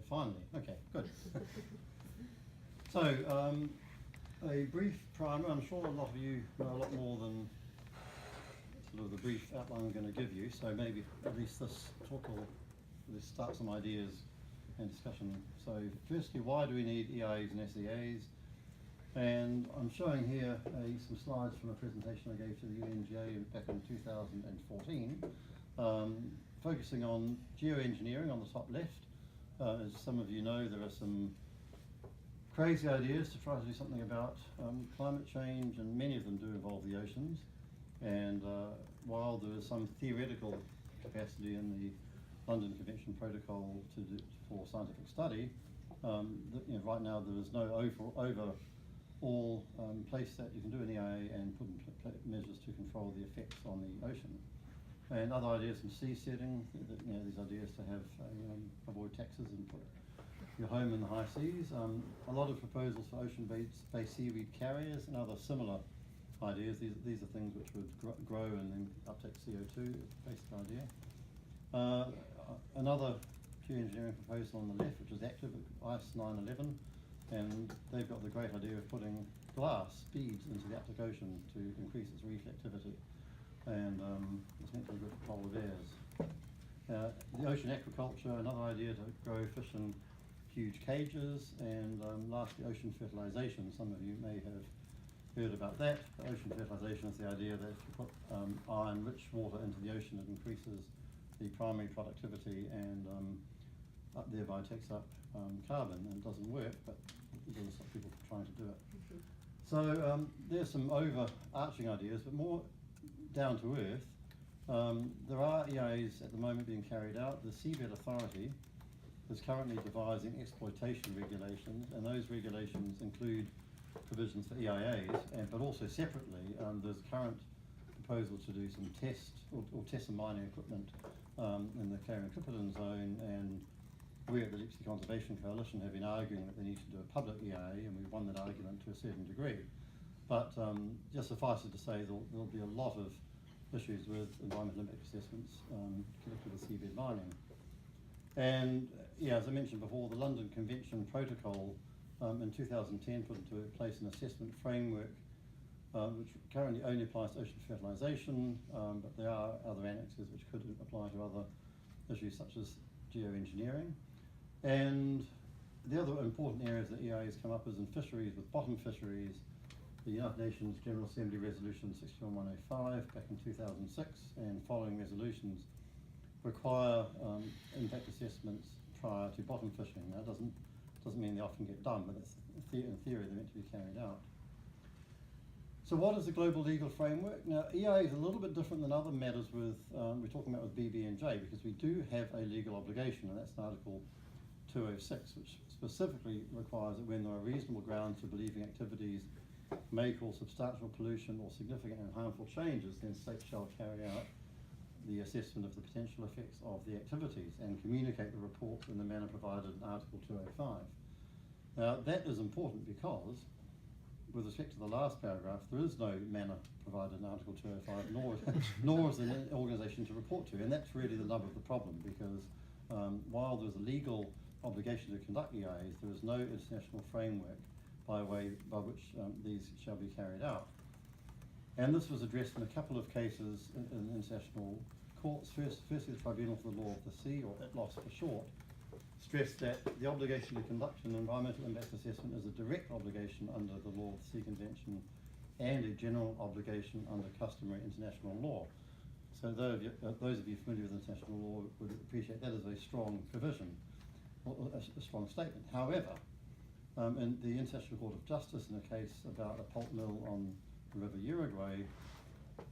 finally. Okay, good. So, a brief primer. I'm sure a lot of you know a lot more than sort of the brief outline I'm going to give you, so maybe at least this talk will start some ideas and discussion. So firstly, why do we need EIAs and SEAs? And I'm showing here some slides from a presentation I gave to the UNGA back in 2014, focusing on geoengineering on the top left. As some of you know, there are some crazy ideas to try to do something about climate change, and many of them do involve the oceans. And while there is some theoretical capacity in the London Convention Protocol for scientific study, right now there is no overall place that you can do an EIA and put in measures to control the effects on the ocean. And other ideas from sea setting, these ideas to have avoid taxes and put your home in the high seas. A lot of proposals for ocean-based seaweed carriers and other similar ideas. These are things which would grow and then uptake CO2, is the basic idea. Another geoengineering proposal on the left, which is active, ICE 911, and they've got the great idea of putting glass beads into the Arctic Ocean to increase its reflectivity, and it's meant to be good for polar bears. The ocean aquaculture, another idea to grow fish in huge cages, and lastly, ocean fertilization. Some of you may have heard about that. Ocean fertilization is the idea that if you put iron-rich water into the ocean, it increases the primary productivity and thereby takes up carbon. And it doesn't work, but there's some people trying to do it. So there's some overarching ideas, but more down to earth. There are EIAs at the moment being carried out. The Seabed Authority is currently devising exploitation regulations, and those regulations include provisions for EIAs, but also separately, there's a current proposal to do some test some mining equipment in the Currie zone, and we at the Deep Sea Conservation Coalition have been arguing that they need to do a public EIA, and we've won that argument to a certain degree. But just suffice it to say, there'll be a lot of issues with environmental impact assessments connected with seabed mining. And as I mentioned before, the London Convention Protocol in 2010 put into place an assessment framework which currently only applies to ocean fertilization, but there are other annexes which could apply to other issues such as geoengineering. And the other important areas that EIAs come up is in fisheries, with bottom fisheries. The United Nations General Assembly Resolution 61105 back in 2006 and following resolutions require impact assessments prior to bottom fishing. That doesn't mean they often get done, but that's in theory they're meant to be carried out. So what is the global legal framework? Now, EIA is a little bit different than other matters we're talking about with BB&J, because we do have a legal obligation, and that's in Article 206, which specifically requires that when there are reasonable grounds for believing activities may cause substantial pollution or significant and harmful changes, then states shall carry out the assessment of the potential effects of the activities and communicate the report in the manner provided in Article 205. Now, that is important because, with respect to the last paragraph, there is no manner provided in Article 205, nor is there an organisation to report to, and that's really the nub of the problem, because while there's a legal obligation to conduct EIAs, there is no international framework by which these shall be carried out. And this was addressed in a couple of cases in international courts. Firstly, the Tribunal for the Law of the Sea, or EIAs for short, stressed that the obligation to conduct an environmental impact assessment is a direct obligation under the Law of the Sea Convention and a general obligation under customary international law. So those of you familiar with international law would appreciate that as a strong provision, or a strong statement. However, in the International Court of Justice, in a case about a pulp mill on the River Uruguay,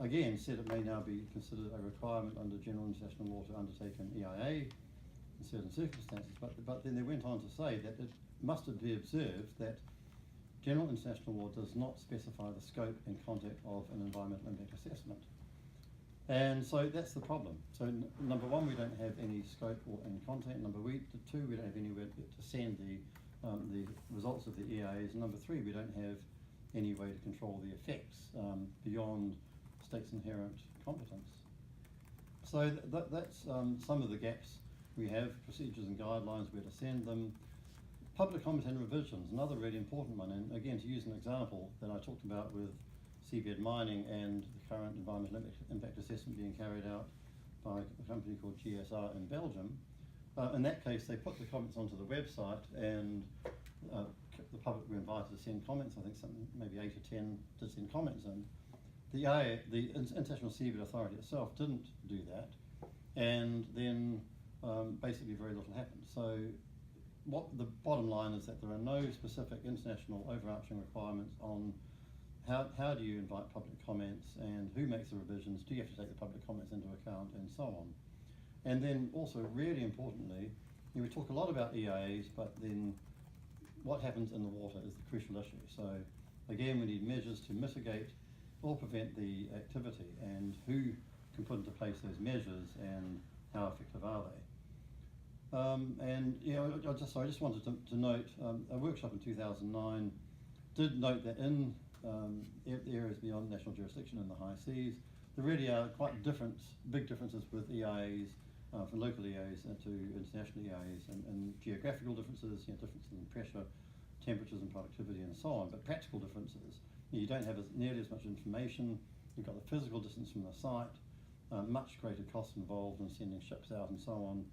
again said it may now be considered a requirement under general international law to undertake an EIA in certain circumstances, but then they went on to say that it must be observed that general international law does not specify the scope and content of an environmental impact assessment. And so that's the problem. So number one, we don't have any scope or any content. Number two, we don't have anywhere to send the results of the EIAs. And number three, we don't have any way to control the effects beyond states' inherent competence. So that's some of the gaps We have procedures and guidelines where to send them. Public comment and revisions, another really important one, and again, to use an example that I talked about with seabed mining and the current environmental impact assessment being carried out by a company called GSR in Belgium. In that case, they put the comments onto the website, and the public were invited to send comments. I think maybe 8 or 10 did send comments in. The EIA, the International Seabed Authority itself, didn't do that, and then basically very little happened. So what the bottom line is that there are no specific international overarching requirements on how do you invite public comments, and who makes the revisions, do you have to take the public comments into account, and so on. And then also, really importantly, we talk a lot about EIAs, but then what happens in the water is the crucial issue. So again, we need measures to mitigate or prevent the activity, and who can put into place those measures, and how effective are they. And you know, I just wanted to note, a workshop in 2009 did note that in areas beyond national jurisdiction in the high seas, there really are quite big differences with EIAs, from local EIAs to international EIAs, and geographical differences, differences in pressure, temperatures and productivity and so on, but practical differences. You don't have nearly as much information, you've got the physical distance from the site, much greater costs involved in sending ships out and so on,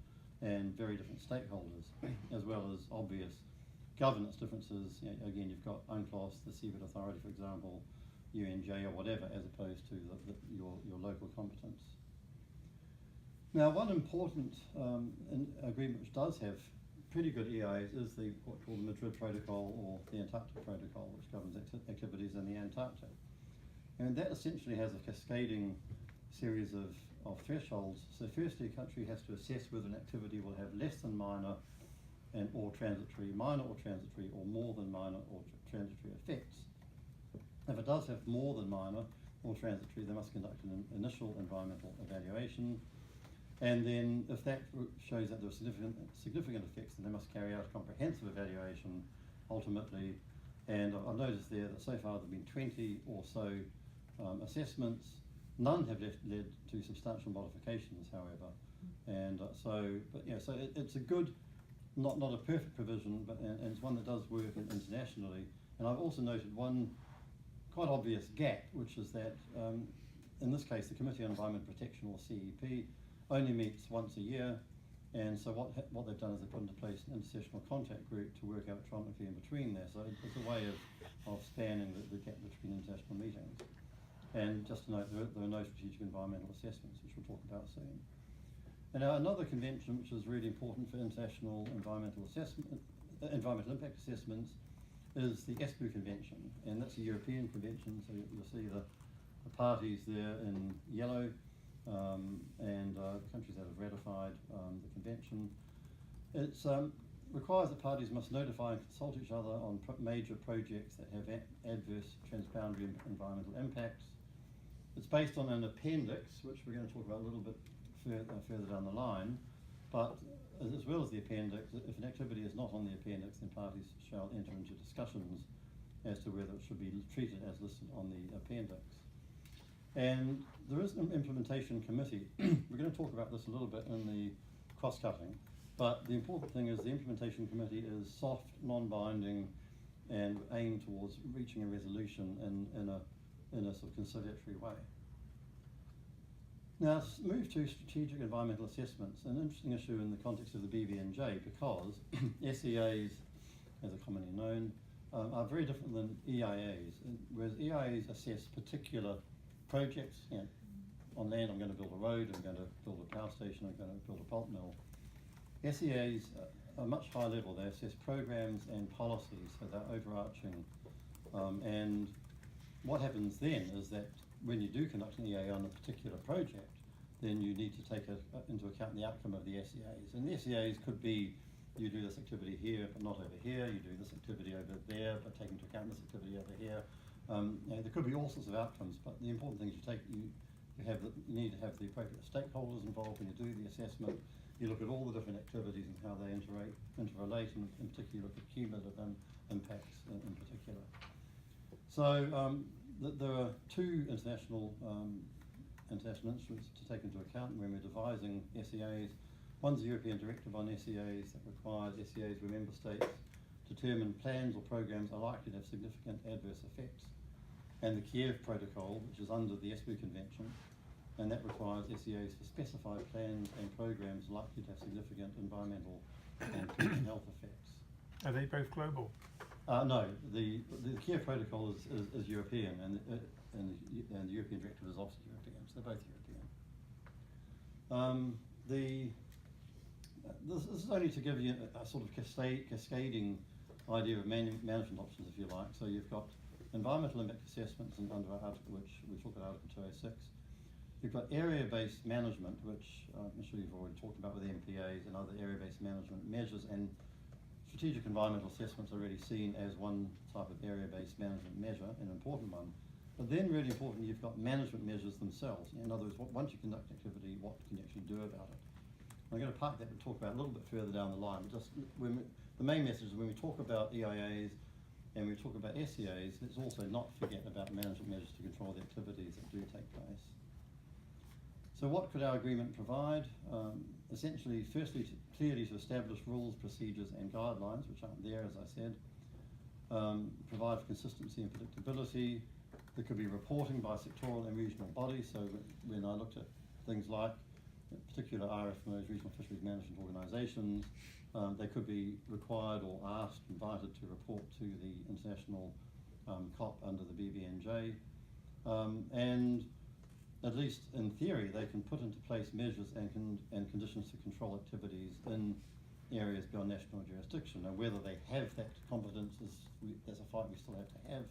and very different stakeholders, as well as obvious governance differences. Again, you've got UNCLOS, the Seabed Authority, for example, UNJ or whatever, as opposed to your local competence. Now, one important agreement which does have pretty good EIAs is what's called the Madrid Protocol, or the Antarctic Protocol, which governs activities in the Antarctic. And that essentially has a cascading series of thresholds. So firstly, a country has to assess whether an activity will have less than minor or transitory, minor or transitory, or more than minor or transitory effects. If it does have more than minor or transitory, they must conduct an initial environmental evaluation. And then if that shows that there are significant effects, then they must carry out a comprehensive evaluation ultimately. And I've noticed there that so far there have been 20 or so assessments. None have led to substantial modifications, however. And so it's a good, not a perfect provision, but and it's one that does work internationally. And I've also noted one quite obvious gap, which is that in this case, the Committee on Environment Protection, or CEP, only meets once a year, and so what they've done is they've put into place an intersessional contact group to work electronically in between there. So it's a way of spanning the gap between international meetings. And just to note, there are no strategic environmental assessments, which we'll talk about soon. And now another convention which is really important for international environmental impact assessments is the ESPU Convention, and that's a European convention. So you'll see the parties there in yellow, and the countries that have ratified the convention. It requires that parties must notify and consult each other on major projects that have adverse transboundary environmental impacts. It's based on an appendix, which we're going to talk about a little bit further down the line, but as well as the appendix, if an activity is not on the appendix, then parties shall enter into discussions as to whether it should be treated as listed on the appendix. And there is an implementation committee. We're going to talk about this a little bit in the cross-cutting, but the important thing is the implementation committee is soft, non-binding, and aimed towards reaching a resolution in a sort of conciliatory way. Now, let's move to strategic environmental assessments, an interesting issue in the context of the BBNJ, because SEAs, as are commonly known, are very different than EIAs. Whereas EIAs assess particular projects. On land, I'm going to build a road, I'm going to build a power station, I'm going to build a pulp mill. SEAs are much higher level. They assess programs and policies, so they're overarching. And what happens then is that when you do conduct an EIA on a particular project, then you need to take into account the outcome of the SEAs. And the SEAs could be, you do this activity here, but not over here. You do this activity over there, but take into account this activity over here. There could be all sorts of outcomes, but the important thing is you need to have the appropriate stakeholders involved when you do the assessment. You look at all the different activities and how they interrelate, and in particular look at cumulative impacts in particular. So there are two international instruments to take into account when we're devising SEAs. One's the European Directive on SEAs that requires SEAs where member states determine plans or programs are likely to have significant adverse effects. And the Kiev Protocol, which is under the ESPO Convention, and that requires SEAs for specified plans and programs likely to have significant environmental and human health effects. Are they both global? No, the Kiev Protocol is European, and the European Directive is also European, so they're both European. This is only to give you a sort of cascading idea of management options, if you like. So you've got environmental impact assessments under Article, which we talk about Article 206. You've got area-based management, which I'm sure you've already talked about with MPAs and other area-based management measures, and strategic environmental assessments are already seen as one type of area-based management measure, an important one. But then really important, you've got management measures themselves. In other words, once you conduct activity, what can you actually do about it? I'm going to park that and talk about a little bit further down the line, but just the main message is when we talk about EIAs and we talk about SEAs, let's also not forget about management measures to control the activities that do take place. So what could our agreement provide? Essentially, firstly, clearly to establish rules, procedures and guidelines, which aren't there, as I said. Provide for consistency and predictability. There could be reporting by sectoral and regional bodies. So when I looked at things like particular RFMOs, regional fisheries management organisations, they could be required or asked, invited to report to the international COP under the BBNJ. And at least in theory, they can put into place measures and conditions to control activities in areas beyond national jurisdiction. Now, whether they have that competence that's a fight we still have to have,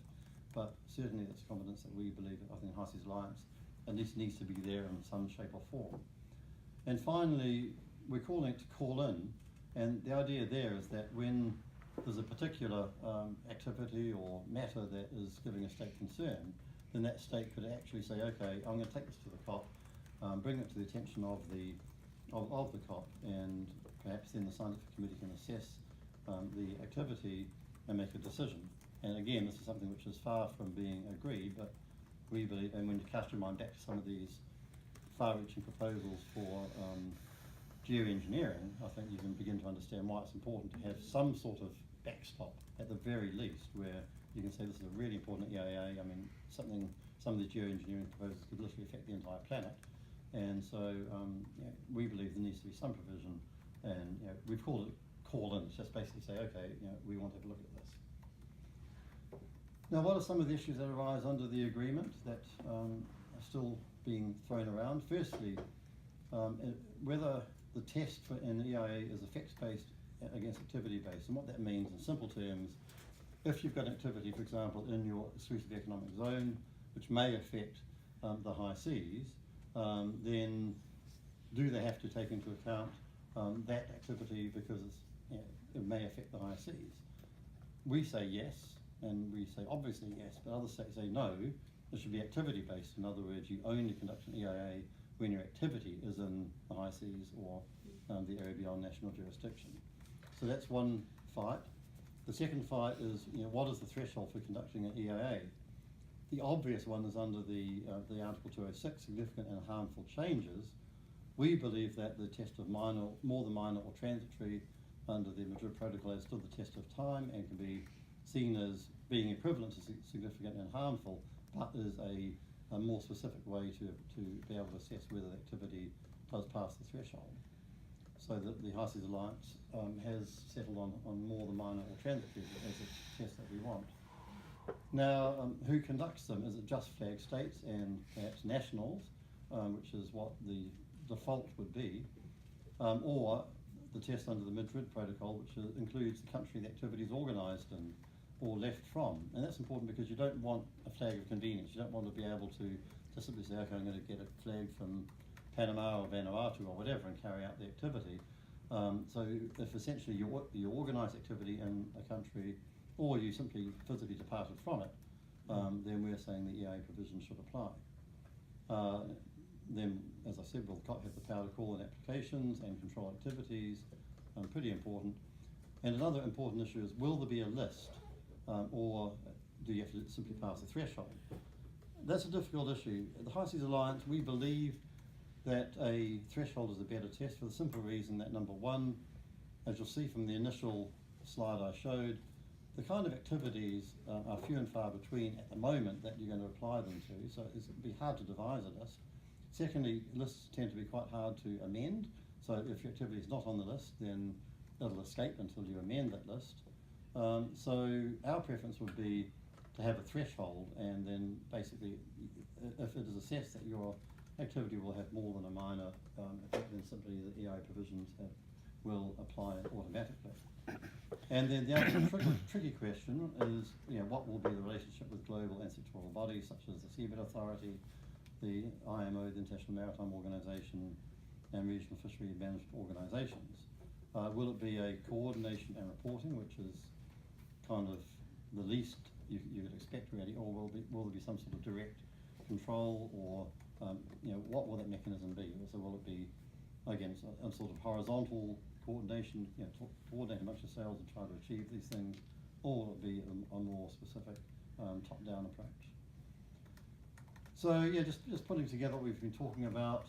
but certainly that's competence that we believe, I think, High Seas Alliance at least needs to be there in some shape or form. And finally, we're calling it to call in, and the idea there is that when there's a particular activity or matter that is giving a state concern, then that state could actually say, okay, I'm going to take this to the COP, bring it to the attention of the COP, and perhaps then the scientific committee can assess the activity and make a decision. And again, this is something which is far from being agreed, but we believe, and when you cast your mind back to some of these far-reaching proposals for geoengineering, I think you can begin to understand why it's important to have some sort of backstop, at the very least, where you can say this is a really important EIA. I mean, some of the geoengineering proposals could literally affect the entire planet, and so we believe there needs to be some provision, and we've called it call in. It's just basically say, okay, we want to have a look at this. Now, what are some of the issues that arise under the agreement that are still being thrown around? Firstly, whether the test for an EIA is effects-based against activity-based, and what that means in simple terms, if you've got an activity, for example, in your exclusive economic zone, which may affect the high seas, then do they have to take into account that activity because it may affect the high seas? We say yes, and we say obviously yes, but other states say no, it should be activity-based. In other words, you only conduct an EIA when your activity is in the high seas or the area beyond national jurisdiction. So that's one fight. The second fight is, what is the threshold for conducting an EIA? The obvious one is under the Article 206, significant and harmful changes. We believe that the test of more than minor or transitory under the Madrid Protocol has stood the test of time and can be seen as being equivalent to significant and harmful, but is a more specific way to be able to assess whether the activity does pass the threshold. So that the High Seas Alliance has settled on more than minor or transitory as a test that we want. Now, who conducts them? Is it just flag states and perhaps nationals, which is what the default would be, or the test under the Madrid Protocol, which includes the country the activity is organised in or left from? And that's important because you don't want a flag of convenience. You don't want to be able to simply say, okay, I'm going to get a flag from Panama or Vanuatu or whatever and carry out the activity. So if essentially you organise activity in a country or you simply physically departed from it, then we're saying the EIA provision should apply. Then, as I said, we'll have the power to call in applications and control activities, pretty important. And another important issue is, will there be a list or do you have to simply pass the threshold? That's a difficult issue. The High Seas Alliance, we believe that a threshold is a better test for the simple reason that, number one, as you'll see from the initial slide I showed, the kind of activities are few and far between at the moment that you're going to apply them to, so it's going to be hard to devise a list. Secondly, lists tend to be quite hard to amend, so if your activity is not on the list, then it'll escape until you amend that list. So our preference would be to have a threshold, and then basically, if it is assessed that your activity will have more than a minor effect, then simply the EIA provisions will apply automatically. And then the other tricky question is, what will be the relationship with global and sectoral bodies such as the Seabed Authority, the IMO, the International Maritime Organization, and regional fishery management organizations? Will it be a coordination and reporting, which is kind of the least you would expect really, or will there be some sort of direct control, or what will that mechanism be? So will it be, again, a sort of horizontal coordination, coordinate amongst yourselves and try to achieve these things, or will it be a more specific top-down approach? So just putting together what we've been talking about,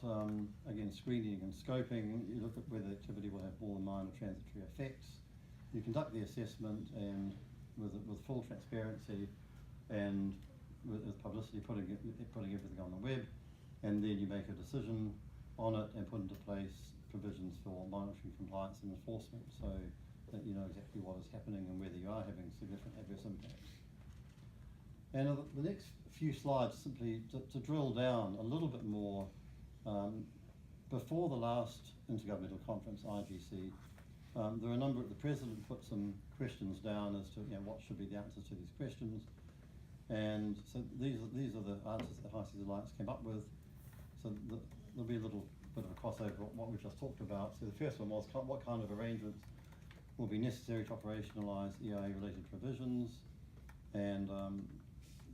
again, screening and scoping. You look at whether activity will have more than minor transitory effects. You conduct the assessment and with full transparency and with publicity, putting everything on the web, and then you make a decision on it and put into place provisions for monitoring, compliance and enforcement, so that you know exactly what is happening and whether you are having significant adverse impacts. And the next few slides simply to drill down a little bit more. Before the last Intergovernmental Conference, IGC, there are the President put some questions down as to what should be the answers to these questions, and so these are the answers that High Seas Alliance came up with. So there'll be a little bit of a crossover of what we've just talked about. So the first one was what kind of arrangements will be necessary to operationalise EIA-related provisions, and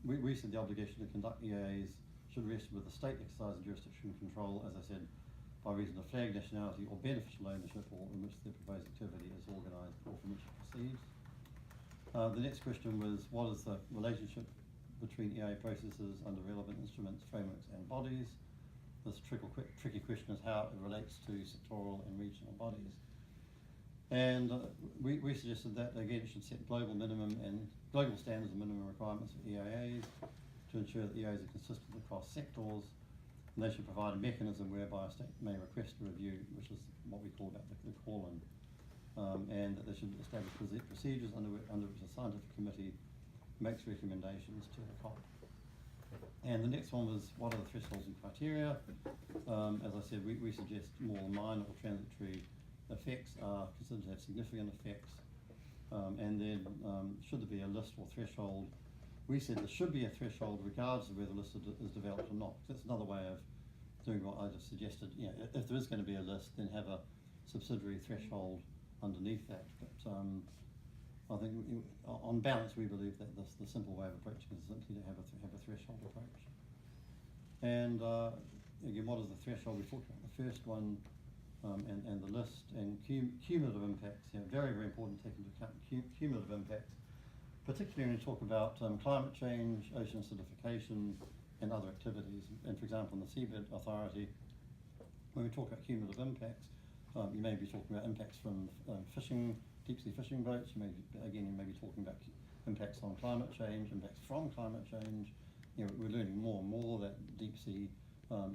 we said the obligation to conduct EIAs should rest with the state exercising jurisdiction control, as I said, by reason of flag nationality or beneficial ownership, or in which the proposed activity is organised or from which it proceeds. The next question was, what is the relationship between EIA processes under relevant instruments, frameworks and bodies? This tricky question is how it relates to sectoral and regional bodies. And we suggested that, again, it should set global standards and minimum requirements for EIAs to ensure that EIAs are consistent across sectors, and they should provide a mechanism whereby a state may request a review, which is what we call about the call-in, and that they should establish procedures under which a scientific committee makes recommendations to the COP. And the next one was, what are the thresholds and criteria? As I said, we suggest more minor or transitory effects are considered to have significant effects, and then should there be a list or threshold? We said there should be a threshold regardless of whether the list is developed or not. That's another way of doing what I just suggested. If there is going to be a list, then have a subsidiary threshold underneath that. But I think on balance we believe that the simple way of approaching is simply to have a threshold approach. And again, what is the threshold? We talked about the first one, and the list, and cumulative impacts. Very, very important to take into account cumulative impacts, particularly when you talk about climate change, ocean acidification, and other activities. And for example, in the Seabed Authority, when we talk about cumulative impacts, you may be talking about impacts from fishing, deep sea fishing boats. You may be talking about impacts on climate change, impacts from climate change. We're learning more and more that deep sea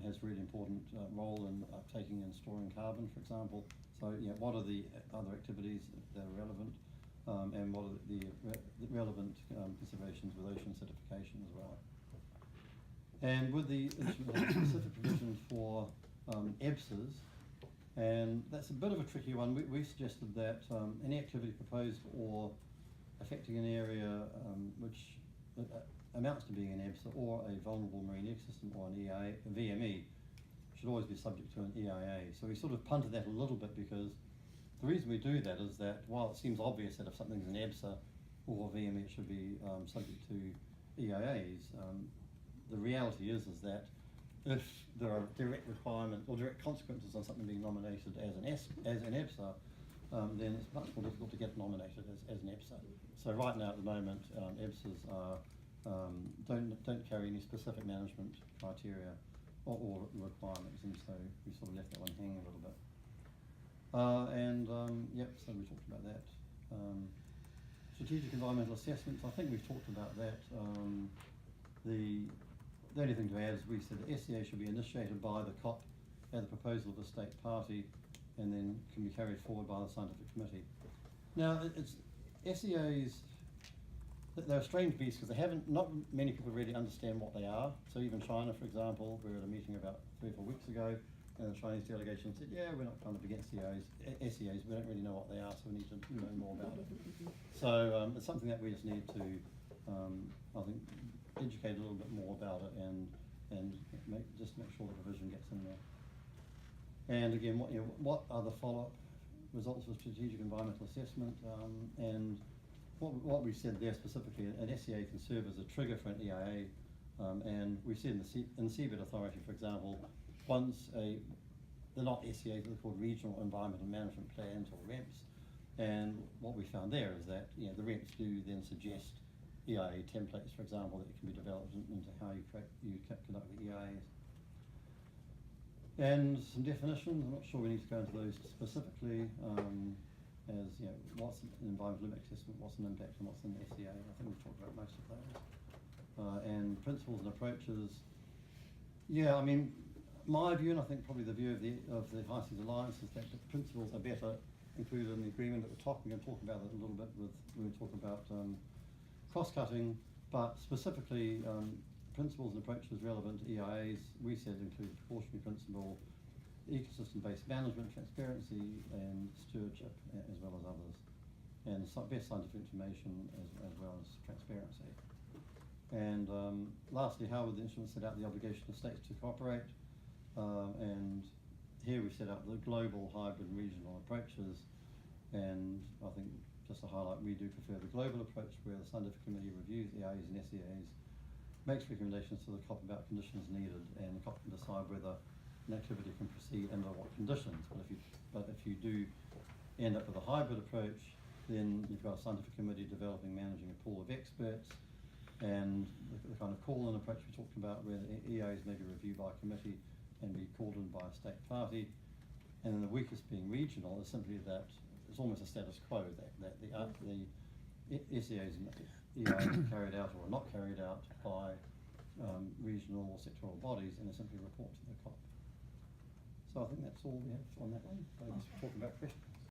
has really important role in taking and storing carbon, for example. So, what are the other activities that are relevant, and what are the relevant considerations with ocean acidification as well. And with the specific provisions for EIAs+SEAs, and that's a bit of a tricky one. We suggested that any activity proposed or affecting an area which amounts to being an EIAs+SEA or a vulnerable marine ecosystem or an EIA, a VME, should always be subject to an EIA. So we sort of punted that a little bit, because the reason we do that is that while it seems obvious that if something's an EIAS+SEA or VME, it should be subject to EIAs, the reality is that if there are direct requirements or direct consequences on something being nominated as an EIAS+SEA, then it's much more difficult to get nominated as an EIAS+SEA. So right now at the moment, EIAS+SEAs are, don't carry any specific management criteria or requirements, and so we sort of left that one hanging a little bit. Yep, so we talked about that. Strategic environmental assessments, I think we've talked about that. The only thing to add is we said the SEA should be initiated by the COP at the proposal of the state party, and then can be carried forward by the scientific committee. Now, it's SEAs, they're a strange beast because not many people really understand what they are. So even China, for example, we were at a meeting about 3 or 4 weeks ago, and the Chinese delegation said, yeah, we're not kind of against SEAs, we don't really know what they are, so we need to know more about it. So it's something that we just need to, I think, educate a little bit more about it, and just make sure the provision gets in there. And again, what are the follow-up results of strategic environmental assessment? And what we said there specifically, an SEA can serve as a trigger for an EIA, and we said in the Seabed Authority, for example, once they're not SEAs, they're called Regional Environmental Management Plans, or REMPs, and what we found there is that the REMPs do then suggest EIA templates, for example, that can be developed into how you conduct the EIAs. And some definitions, I'm not sure we need to go into those specifically, as what's an environmental impact assessment, what's an impact, and what's an SEA. I think we've talked about most of those. And principles and approaches. Yeah, I mean, my view, and I think probably the view of the High Seas Alliance, is that the principles are better included in the agreement at the top. We're going to talk about it a little bit when we talk about cross-cutting, but specifically principles and approaches relevant to EIAs, we said include precautionary principle, ecosystem-based management, transparency and stewardship, as well as others, and best scientific information as well as transparency. And lastly, how would the instrument set out the obligation of states to cooperate? And here we set out the global, hybrid, and regional approaches, and I think just to highlight, we do prefer the global approach, where the scientific committee reviews EIAs and SEAs, makes recommendations to the COP about conditions needed, and the COP can decide whether an activity can proceed under what conditions. But if you do end up with a hybrid approach, then you've got a scientific committee developing, managing a pool of experts, and the kind of call-in approach we talked about, where the EIAs may be reviewed by a committee and be called in by a state party. And then the weakest being regional is simply that it's almost a status quo, that the SEAs and EIAs are carried out or are not carried out by regional or sectoral bodies, and they simply report to the COP. So I think that's all we have on that one. I guess we're talking about questions.